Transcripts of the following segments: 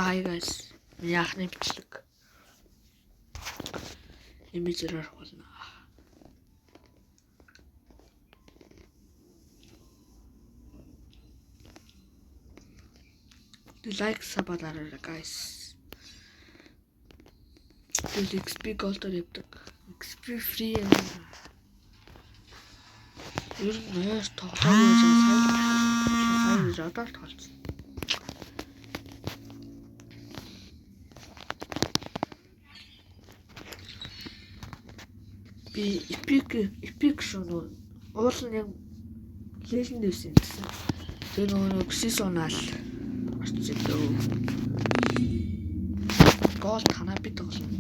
hi guys. Яахны бичлэг. Имижээр орох болно. Like сабадараа guys. XP gold явдаг. XP free юм. Ер нь нөөс тоглоом сайн жадаар тоглосон. Би epic шөнө уул нь яг леженд байсан гэсэн. Тэр нөгөө seasonal орчих дөө. Гол танаа би тоглоно.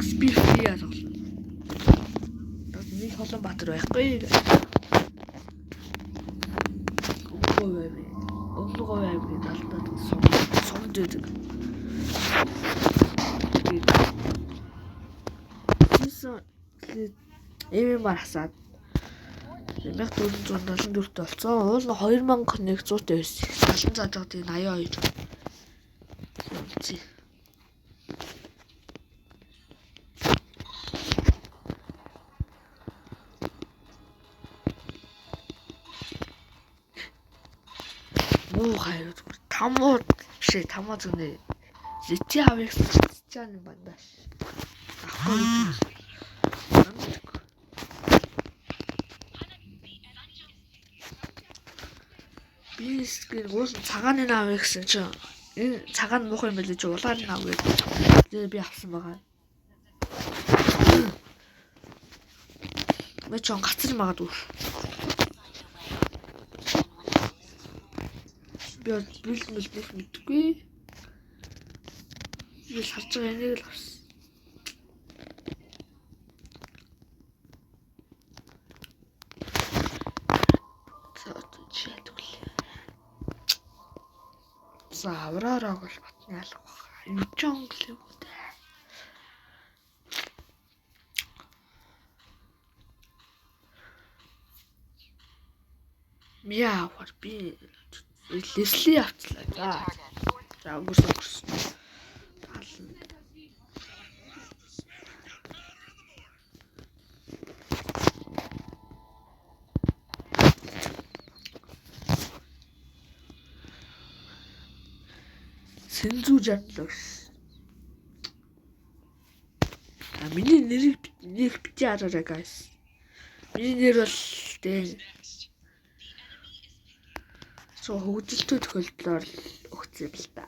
XP free тоглоно. Нэг холон баатар байхгүй. Өнгөө байвь далдаад сумд өгдөг. Эвэн мархасаад 1474-т болсон. Уул нь 2100-т байсан. Салан заажгаад 82. Үнцээ. Муу хайр. Тамууд биш тамаа зүнэ. Зэти авыг чааны бандаш. Ахгүй. Би уус цагааны наав гэсэн чинь энэ цагаан муухай юм байлээ чи улааны наав гэдэг би авсан байгаа. Мэ ч гацар магадгүй. Би бэлдэх мэдгүй. Би харж байгаа энийг л авсан. Авраараа бол батны алга байна. Юу ч онгол юм уу те. Мяавар би лесли авчлаа. За өнгөрсөн. Тална. Сэнзүү жанлагс. Миний нэрийг бити хараарай guys. Миний нэр бол дээ. So хөгжилтэй тохиолдлоор өгцөө л та.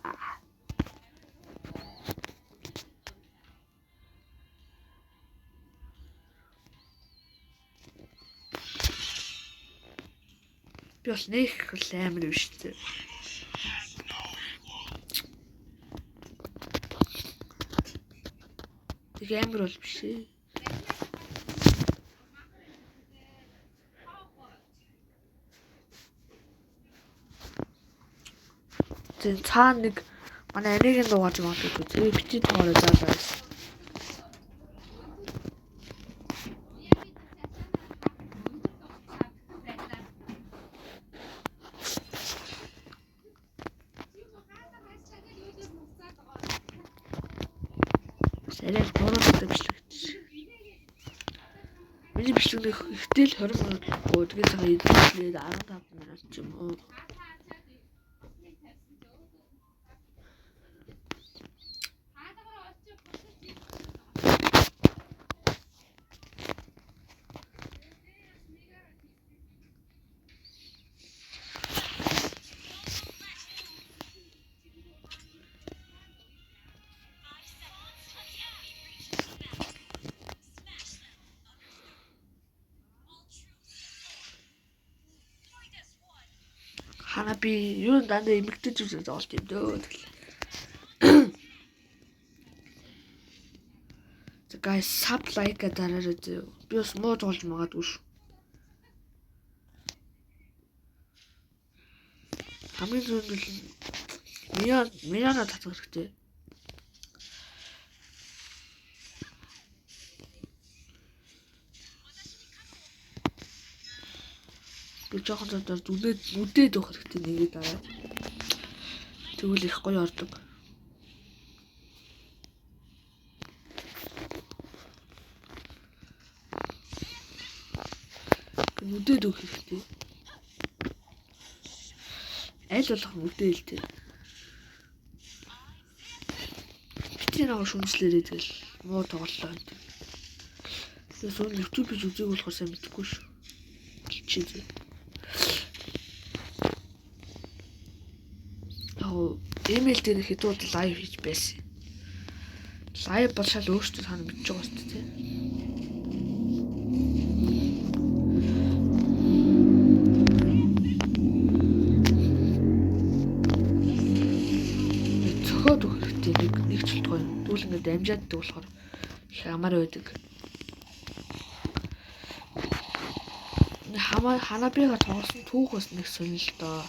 Би бол нэг амар биш дээ. Амар бол биш ээ. Тэн цаа нэг манай аригийн дуугаж магадгүй. Тэгээ бити тоороо заалаа. Сэрэл бороотой бичлэг. Миний бичлэг ихтэй л 20 минут гоо тэгээ цагаа идэвхлээд 15 минут ч юм уу. Хана би юу дандаа эмэгтэй зүйл зоолт юм дөө. За guys sub like дараарай зөө. Би бас муу тоглож магадгүй шүү. Хамгийн зөв нь миана татах хэрэгтэй. Би жоохон зодор зүнээд өгөх хэрэгтэй нэгээ дараа. Тэгвэл их гоё ордог. Нүдэд өгөх хэрэгтэй. Аль болох нүдээ л тэр. Битгий нэг шүмжлээрээ тэгэл муу тоглолоо энэ. Тэгээс өөр YouTube бич үзег болохоор сайн мэдэхгүй шүү. Чичээ. Имэйл дээр хэдүүд лайв хийж байсан. Лайв бол шал өөртөө тань мэдж байгаа шүү дээ. Цохоод өгөх хэрэгтэй нэг ч болтгоо юм. Тэгвэл ингээд амжааддаг болохоор хямаар байдаг. Ханабига тоглосон түүхээс нэг сонир л доо.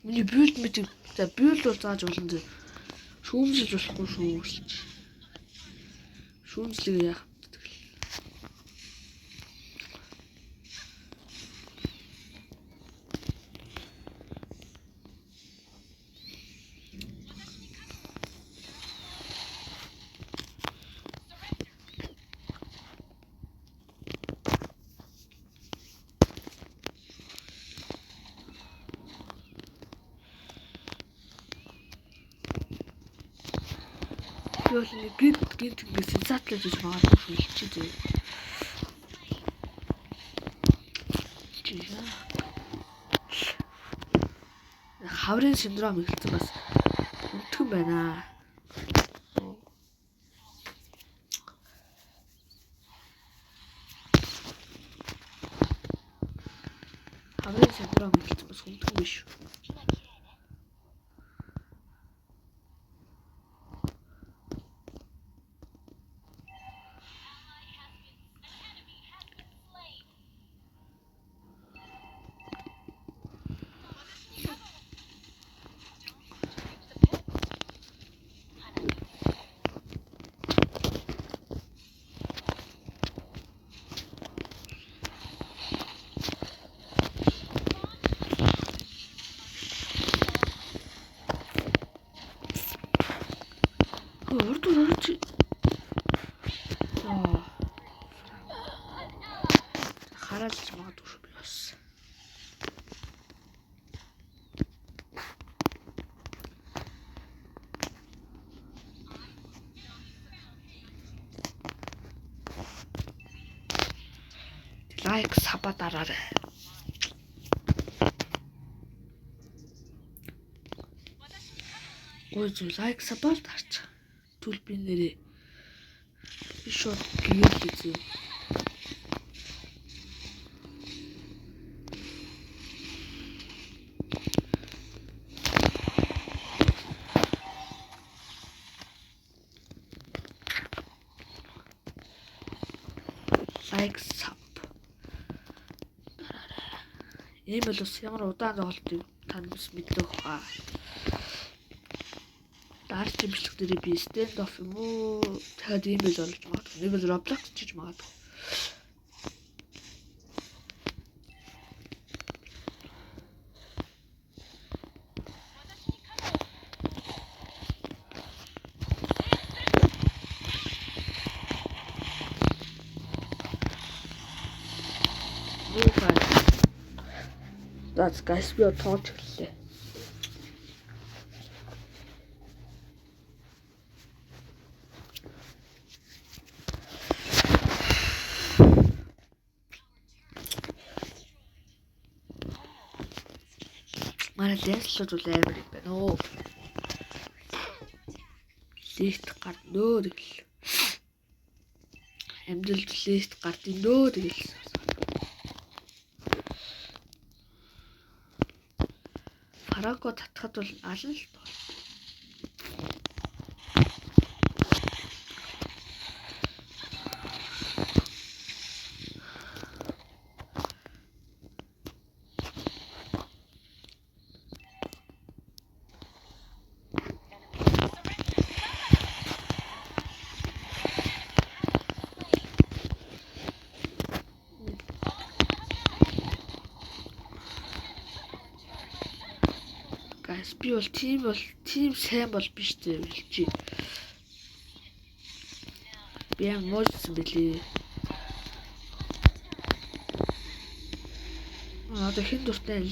Миний билд мэдээ за билд бол зааж болно зэ. Шүүмжилж болохгүй шүү. Шүүмжлэг яах вэ? Гинт ингээд сенсатлаж гэж магадгүй хэлчихээ зөө. Чига. Хаврын синдром ихэлсэн бас өндгөн байна. Хаврын синдром ихэлсэн бас өндгөн биш шүү. Хараад магадгүй шүү би бас. Лайк саба дараарай. Ой зөв лайк сабаар дарч. Түл би нэрээ шууд гэр хийzээ. Лайк саб. Ийм бол бас ямар удаан тоглолтыг тань бас мэдлэх хаа. Дарч бичлэг дээр би stand off юм уу? Дахиад ийм л оруулж магадгүй. Нэг л Roblox чиж магадгүй. That's guys би тоож хэллээ. Манай дэслүүд үл амар юм байна оо. Лист гарднөө тэгэл. Амжилт лист гарднөө тэгэл. Фарако татхад бол алан л тоо. Би бол тийм сайн бол биш дээ билжи. Би муусан билээ. Одоо хэн дуртай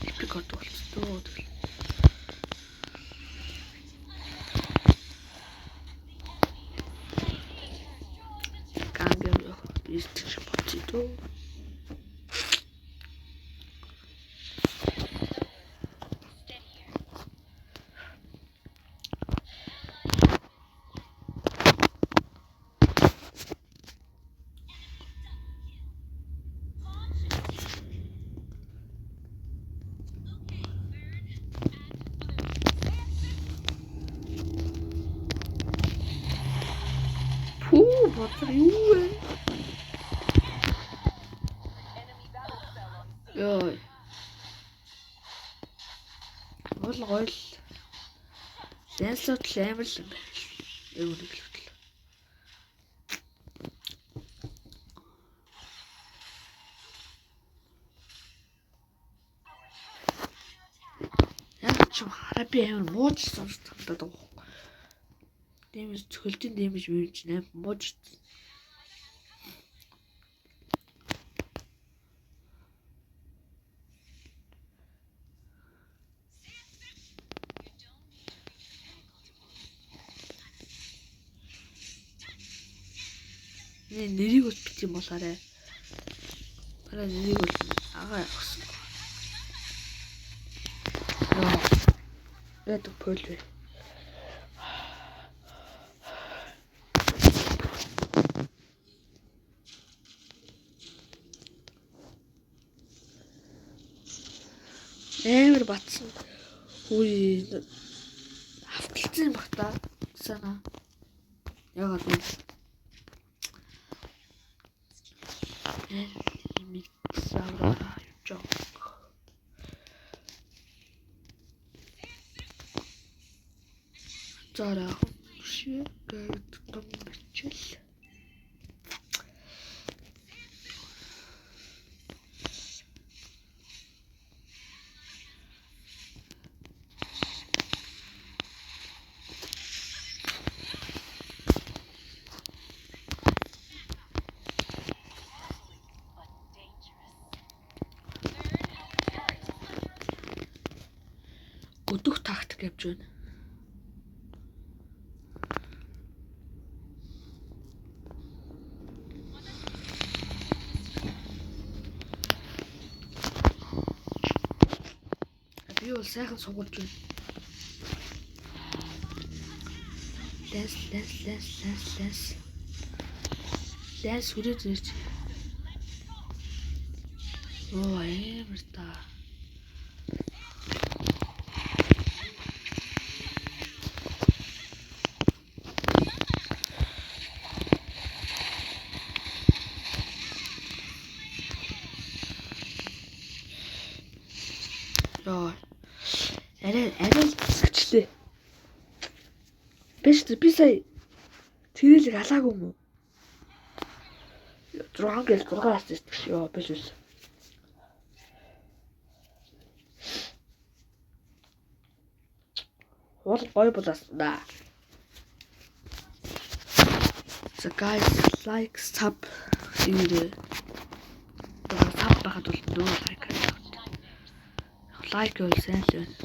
эпик орд болцдоо тэгэл. Гангэр бистч болцдоо. Боцор юу вэ? Йой. Гол гойл. Лэнслот амар л юм байна. Юу нэг л хөтөл. Яг ч хараа би амар мууж сонсдог даа. Дэмэж цөлтийн дэмэж мэрч нэм мууж. Нэрийг бол бит юм болоорой. Бараа нэрийг бол агаа явахсан. Яд пөлвэ. Амар батсан. Үгүй авталцсан баг та. Санаа. Ягаад вэ? Миксара жоо. Зара ши гээд том бичил. Өдөх тактик явж байна. Би бол сайхан сугуулж байна. Лэс хүрээд ирж. Оо амар та. Яа. Арай зэсгчлээ. Би сая тэрэлэг алаагүй юм уу? 6 гэл 6 ассист гэж ёо биш үү. Бол гой болоосна да. So guys, like, sub, энэ саб багт бол дөө лайк. Лайк бол сайн л байна.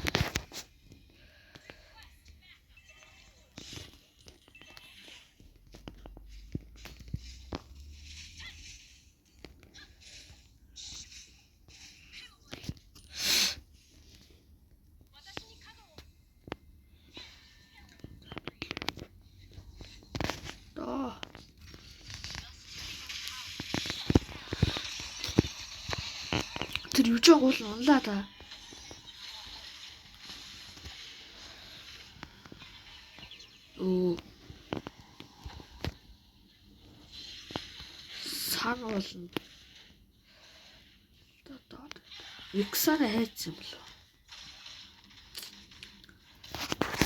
Тэр юу ч гол унлаа та. Оо. Сан болно. Иксана хайцсан болов.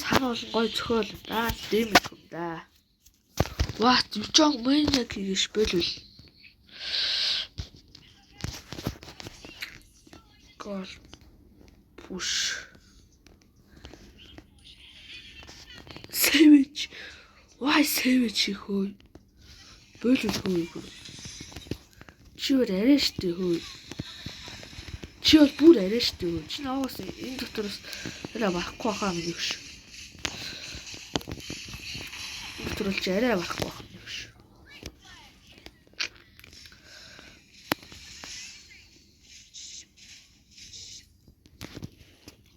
Сан бол гой зөхөөл да. Дэмэг юм да. What? Юу ч мэнэг гэж бэлвэл. Гол push. savage. Why savage хөө? Болов хөө. Чи өөр арай штэ хөө. Чи бол бүр арай штэ хөө. Чи наваас энэ дотроос арай барахгүй хаа мэн гэж. Энэ дотроос чи арай барахгүй хаа мэн гэж.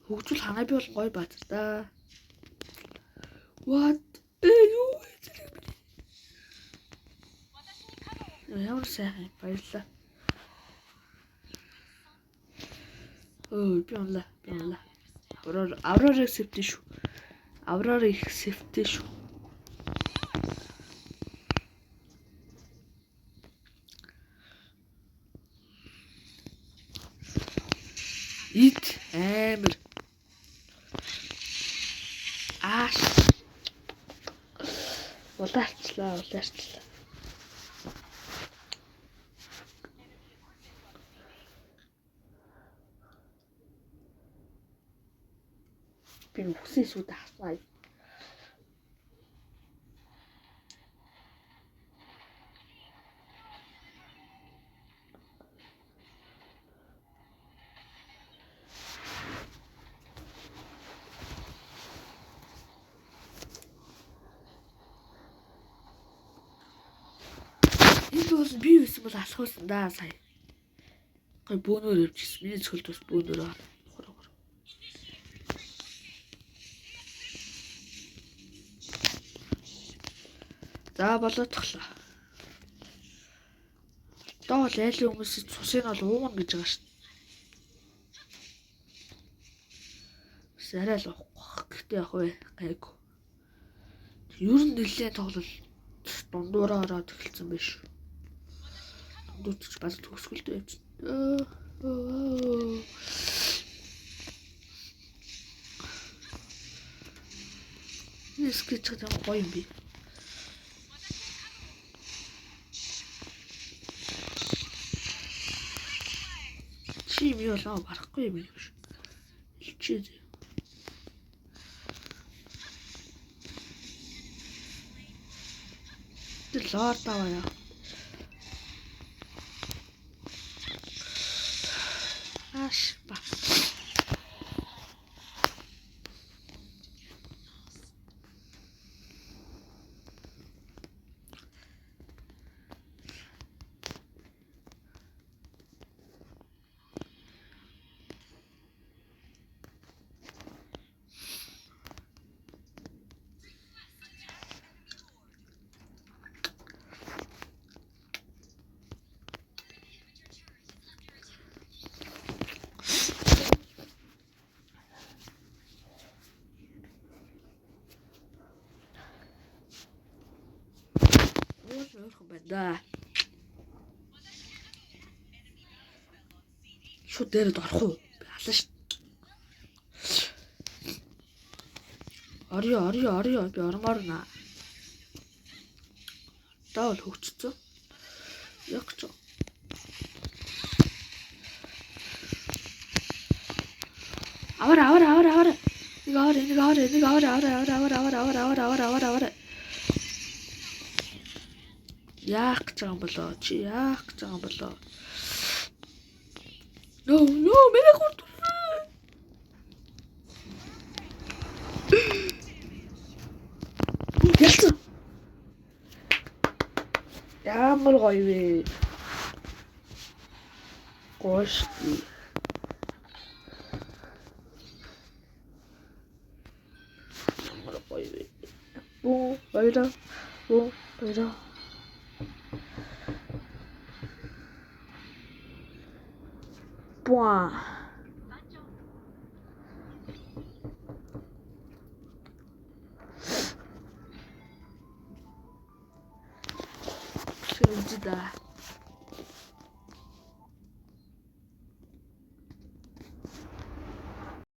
Хөгжүүл ханаа би бол гоё бат та. What? Юу вэ? Ямар сайхан баярлаа. Би онлаа. Аврорыг сэвтэн шүү. Аврорыг сэвтэн шүү. Ит амар. Ааш. Улаарчлаа. Би үхсэн шүү даасаа. Энэ бол би юусэн бол алхуулсан да сая. Гой бөөнөр явчихсан. Миний цөлд бас бөөнөрөө. За болоод тоглоо. Доо л айлын хүмүүсийн цусыг бол уугна гэж байгаа шүү дээ. Арай л уух. Гэхдээ яг вэ гайгүй. Ер нь нэлээд тоглол дундуураа ороод эхэлсэн биш. Дундуурч бас төгсгөлдөө явчихсан. Скетч гэдэг гоё юм би. Чи ми болоо барахгүй юм биш. Илчээ. Лоор таваа. Аш ба. Өөрхөн байна да. Шууд дээрд орох уу? Би халаа ш. Орё би ормоор наа. Даавал хөгжцөө. Яг ч. Авар. Нэг авар. Яах гэж байгаа юм болоо? Чи яах гэж байгаа юм болоо? No, миний хурд. Ялцсан. Ямар гоё вэ? Гошти. Ямар гоё вэ? Баяра. Буа.